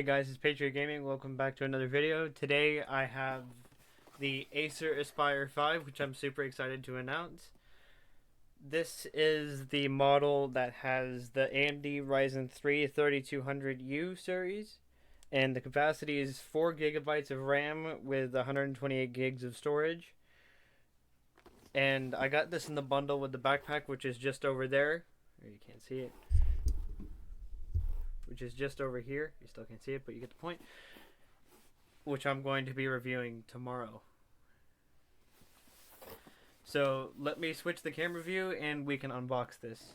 Hey guys, it's Patriot Gaming. Welcome back to another video. Today I have the Acer Aspire 5, which I'm super excited to announce. This is the model that has the AMD Ryzen 3 3200U series, and the capacity is 4 gigabytes of RAM with 128 gigs of storage. And I got this in the bundle with the backpack, which is just over there. You can't see it. Which is just over here. You still can't see it, but you get the point. Which I'm going to be reviewing tomorrow. So let me switch the camera view and we can unbox this.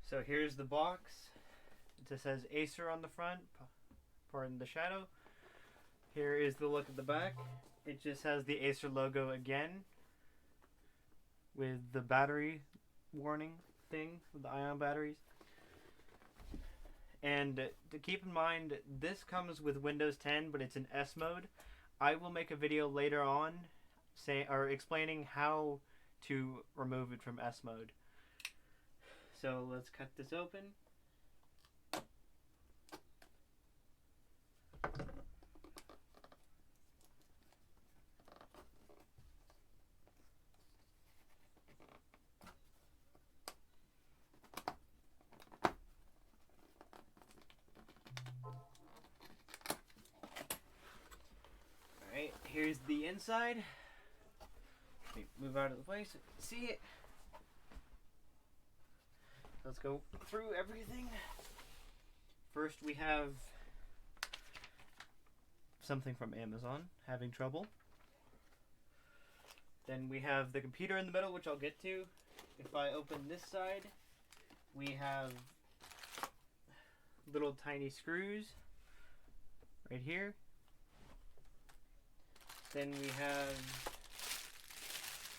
So here's the box. It just says Acer on the front. Pardon the shadow. Here is the look at the back. It just has the Acer logo again, with the battery warning thing with the ion batteries. And to keep in mind, this comes with Windows 10, but it's in S mode. I will make a video later on explaining how to remove it from S mode. So let's cut this open. Alright, here's the inside. Let me move out of the way so you can see it. Let's go through everything. First we have something from Amazon, having trouble. Then we have the computer in the middle, which I'll get to. If I open this side, we have little tiny screws right here. Then we have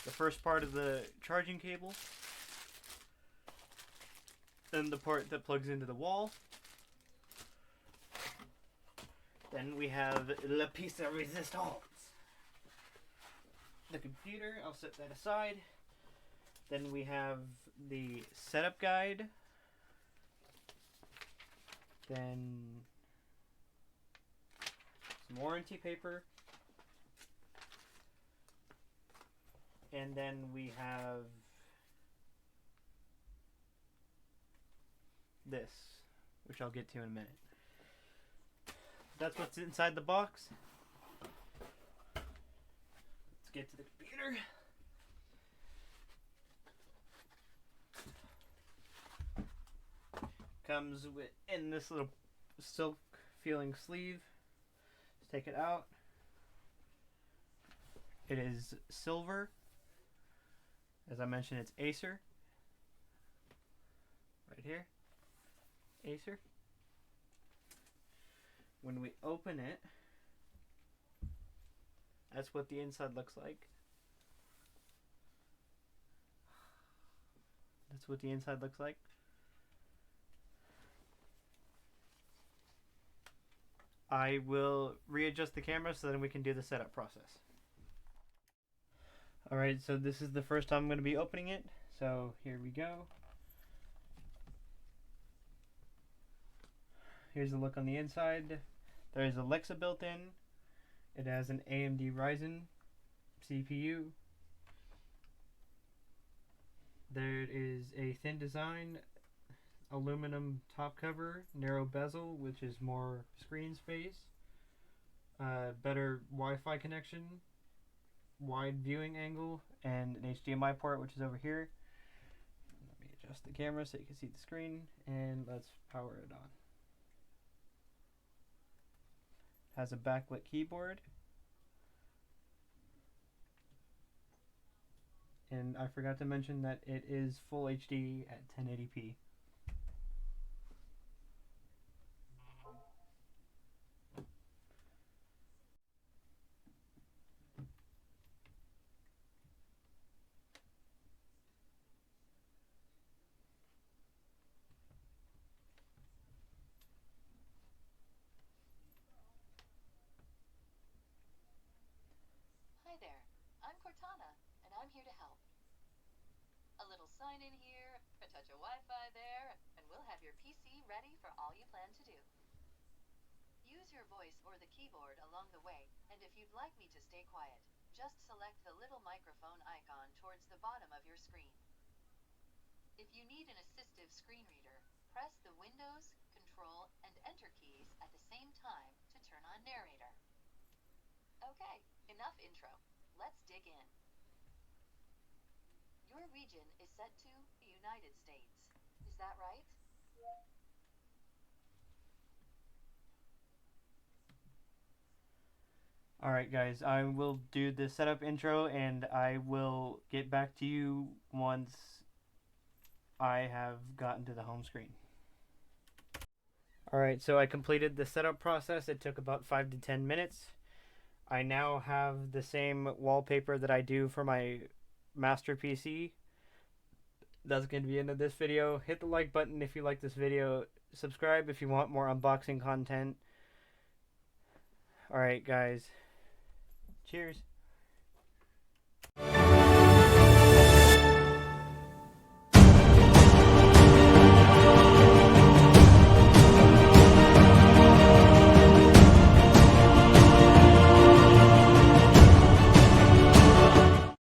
the first part of the charging cable. Then the part that plugs into the wall. Then we have la piece de resistance. The computer, I'll set that aside. Then we have the setup guide. Then some warranty paper. And then we have this, which I'll get to in a minute. That's what's inside the box. Let's get to the computer. Comes in this little silk feeling sleeve. Let's take it out. It is silver. As I mentioned, it's Acer. Right here. Acer. When we open it, that's what the inside looks like. That's what the inside looks like. I will readjust the camera so then we can do the setup process. Alright, so this is the first time I'm going to be opening it. So here we go. Here's the look on the inside. There is Alexa built in. It has an AMD Ryzen CPU. There is a thin design, aluminum top cover, narrow bezel, which is more screen space, better Wi-Fi connection, wide viewing angle, and an HDMI port, which is over here. Let me adjust the camera so you can see the screen, and let's power it on. Has a backlit keyboard, and I forgot to mention that it is full HD at 1080p. Hi there, I'm Cortana, and I'm here to help. A little little sign in here, a touch of Wi-Fi there, and we'll have your PC ready for all you plan to do. Use your voice or the keyboard along the way, and if you'd like me to stay quiet, just select the little microphone icon towards the bottom of your screen. If you need an assistive screen reader, press the Windows, Control, and Enter keys at the same time to turn on narrator. Okay, enough intro. Let's dig in. Your region is set to the United States. Is that right? Alright guys, I will do the setup intro and I will get back to you once I have gotten to the home screen. Alright, so I completed the setup process. It took about 5 to 10 minutes. I now have the same wallpaper that I do for my master PC. That's going to be the end of this video. Hit the like button if you like this video. Subscribe if you want more unboxing content. Alright guys. Cheers.